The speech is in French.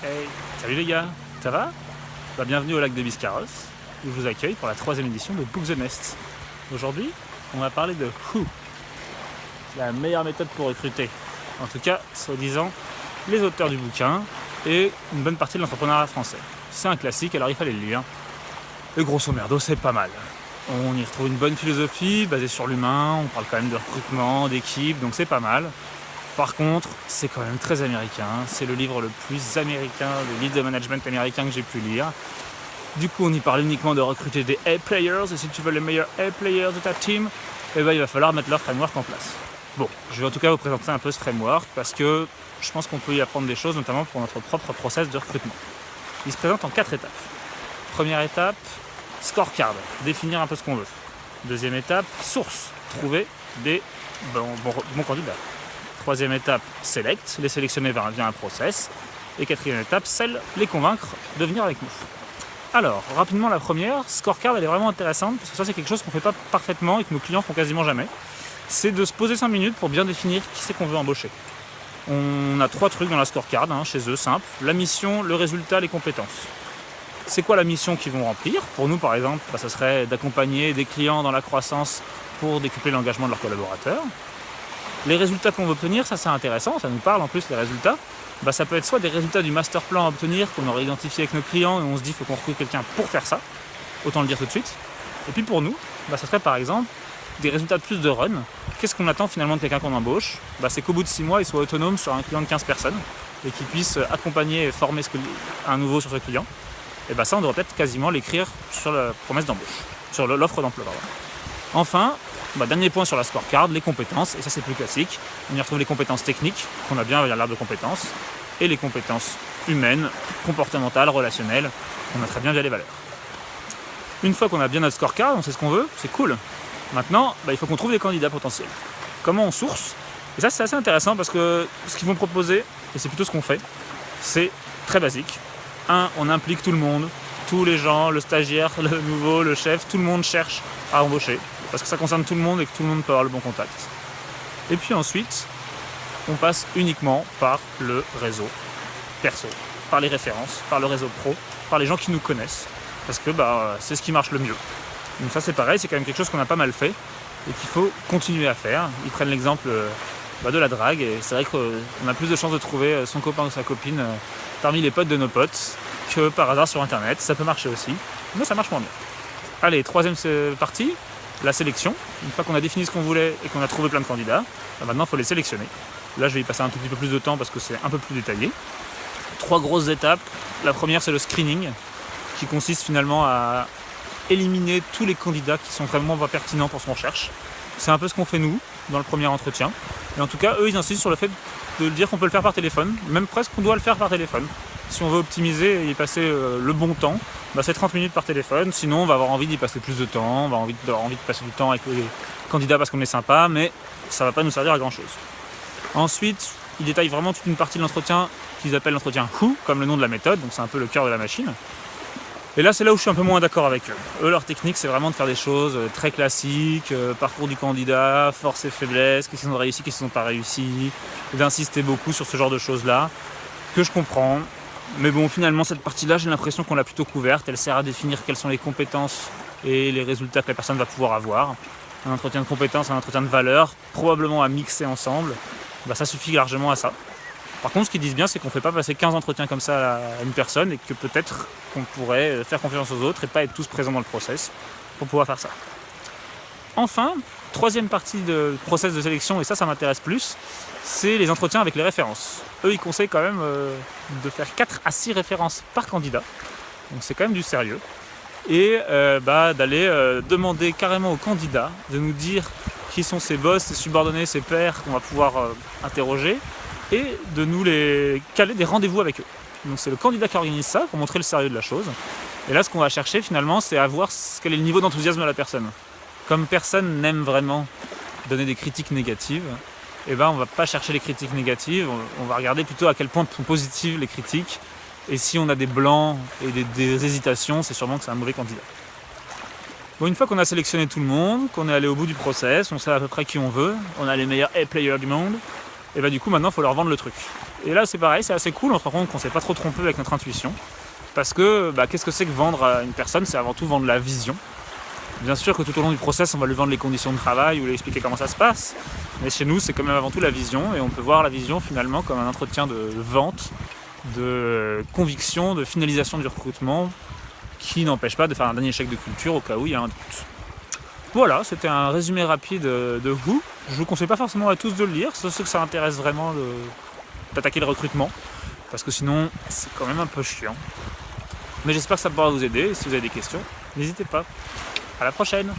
Hey, salut les gars, ça va? Bienvenue au lac de Biscarrosse, où je vous accueille pour la 3e édition de Book the Nest. Aujourd'hui, on va parler de Who, la meilleure méthode pour recruter. En tout cas, soi-disant, les auteurs du bouquin et une bonne partie de l'entrepreneuriat français. C'est un classique, alors il fallait le lire. Et grosso merdo, c'est pas mal. On y retrouve une bonne philosophie basée sur l'humain, on parle quand même de recrutement, d'équipe, donc c'est pas mal. Par contre, c'est quand même très américain, c'est le livre le plus américain, le livre de management américain que j'ai pu lire. Du coup, on y parle uniquement de recruter des A-players, et si tu veux les meilleurs A-players de ta team, il va falloir mettre leur framework en place. Bon, je vais en tout cas vous présenter un peu ce framework, parce que je pense qu'on peut y apprendre des choses, notamment pour notre propre process de recrutement. Il se présente en 4 étapes. Première étape, scorecard, définir un peu ce qu'on veut. Deuxième étape, source, trouver des bons candidats. Troisième étape, select, les sélectionner via un process. Et quatrième étape, les convaincre de venir avec nous. Alors, rapidement la première, scorecard, elle est vraiment intéressante, parce que ça c'est quelque chose qu'on ne fait pas parfaitement et que nos clients font quasiment jamais. C'est de se poser 5 minutes pour bien définir qui c'est qu'on veut embaucher. On a 3 trucs dans la scorecard, chez eux, simple. La mission, le résultat, les compétences. C'est quoi la mission qu'ils vont remplir? Pour nous, par exemple, ça serait d'accompagner des clients dans la croissance pour décupler l'engagement de leurs collaborateurs. Les résultats qu'on veut obtenir, ça c'est intéressant, ça nous parle en plus les résultats. Ça peut être soit des résultats du master plan à obtenir qu'on aurait identifié avec nos clients et on se dit qu'il faut qu'on recrute quelqu'un pour faire ça, autant le dire tout de suite. Et puis pour nous, ça serait par exemple des résultats de plus de run. Qu'est-ce qu'on attend finalement de quelqu'un qu'on embauche? C'est qu'au bout de 6 mois, il soit autonome sur un client de 15 personnes et qu'il puisse accompagner et former un nouveau sur ce client. Et ça, on devrait peut-être quasiment l'écrire sur la promesse d'embauche, sur l'offre d'emploi. Enfin, dernier point sur la scorecard, les compétences, et ça c'est plus classique. On y retrouve les compétences techniques, qu'on a bien avec l'arbre de compétences, et les compétences humaines, comportementales, relationnelles, qu'on a très bien via les valeurs. Une fois qu'on a bien notre scorecard, on sait ce qu'on veut, c'est cool. Maintenant, il faut qu'on trouve des candidats potentiels. Comment on source? Et ça c'est assez intéressant parce que ce qu'ils vont proposer, et c'est plutôt ce qu'on fait, c'est très basique. On implique tout le monde, tous les gens, le stagiaire, le nouveau, le chef, tout le monde cherche à embaucher. Parce que ça concerne tout le monde et que tout le monde peut avoir le bon contact. Et puis ensuite, on passe uniquement par le réseau perso, par les références, par le réseau pro, par les gens qui nous connaissent, parce que c'est ce qui marche le mieux. Donc ça c'est pareil, c'est quand même quelque chose qu'on a pas mal fait et qu'il faut continuer à faire. Ils prennent l'exemple de la drague et c'est vrai qu'on a plus de chances de trouver son copain ou sa copine parmi les potes de nos potes que par hasard sur internet. Ça peut marcher aussi, mais ça marche moins bien. Allez, troisième partie. La sélection. Une fois qu'on a défini ce qu'on voulait et qu'on a trouvé plein de candidats, maintenant il faut les sélectionner. Là je vais y passer un tout petit peu plus de temps parce que c'est un peu plus détaillé. 3 grosses étapes. La première c'est le screening qui consiste finalement à éliminer tous les candidats qui sont vraiment pas pertinents pour ce qu'on cherche. C'est un peu ce qu'on fait nous dans le premier entretien. Et en tout cas eux ils insistent sur le fait de dire qu'on peut le faire par téléphone, même presque qu'on doit le faire par téléphone. Si on veut optimiser et y passer le bon temps, c'est 30 minutes par téléphone, sinon on va avoir envie d'y passer plus de temps, on va avoir envie de passer du temps avec les candidats parce qu'on est sympa, mais ça ne va pas nous servir à grand chose. Ensuite, ils détaillent vraiment toute une partie de l'entretien qu'ils appellent l'entretien Who, comme le nom de la méthode, donc c'est un peu le cœur de la machine. Et là c'est là où je suis un peu moins d'accord avec eux. Eux leur technique c'est vraiment de faire des choses très classiques, parcours du candidat, forces et faiblesses, qu'est-ce qu'ils ont réussi, qu'est-ce qu'ils n'ont pas réussi, d'insister beaucoup sur ce genre de choses là, que je comprends. Mais bon, finalement, cette partie-là, j'ai l'impression qu'on l'a plutôt couverte. Elle sert à définir quelles sont les compétences et les résultats que la personne va pouvoir avoir. Un entretien de compétences, un entretien de valeurs, probablement à mixer ensemble, ça suffit largement à ça. Par contre, ce qu'ils disent bien, c'est qu'on ne fait pas passer 15 entretiens comme ça à une personne et que peut-être qu'on pourrait faire confiance aux autres et pas être tous présents dans le process pour pouvoir faire ça. Enfin, troisième partie de process de sélection, et ça m'intéresse plus, c'est les entretiens avec les références. Eux, ils conseillent quand même de faire 4 à 6 références par candidat, donc c'est quand même du sérieux, et d'aller demander carrément aux candidats de nous dire qui sont ses boss, ses subordonnés, ses pairs qu'on va pouvoir interroger, et de nous les caler des rendez-vous avec eux. Donc c'est le candidat qui organise ça pour montrer le sérieux de la chose. Et là, ce qu'on va chercher finalement, c'est à voir quel est le niveau d'enthousiasme de la personne. Comme personne n'aime vraiment donner des critiques négatives, on ne va pas chercher les critiques négatives, on va regarder plutôt à quel point sont positives les critiques. Et si on a des blancs et des hésitations, c'est sûrement que c'est un mauvais candidat. Bon, une fois qu'on a sélectionné tout le monde, qu'on est allé au bout du process, on sait à peu près qui on veut, on a les meilleurs A-players du monde, et bah du coup maintenant il faut leur vendre le truc. Et là c'est pareil, c'est assez cool, on se rend compte qu'on s'est pas trop trompé avec notre intuition, parce que qu'est-ce que c'est que vendre à une personne? C'est avant tout vendre la vision. Bien sûr que tout au long du process on va lui vendre les conditions de travail ou lui expliquer comment ça se passe, mais chez nous c'est quand même avant tout la vision, et on peut voir la vision finalement comme un entretien de vente, de conviction, de finalisation du recrutement, qui n'empêche pas de faire un dernier chèque de culture au cas où il y a un doute. Voilà, c'était un résumé rapide de Who. Je vous conseille pas forcément à tous de le lire, sauf ceux que ça intéresse vraiment d'attaquer le recrutement, parce que sinon c'est quand même un peu chiant. Mais j'espère que ça pourra vous aider, et si vous avez des questions, n'hésitez pas. À la prochaine!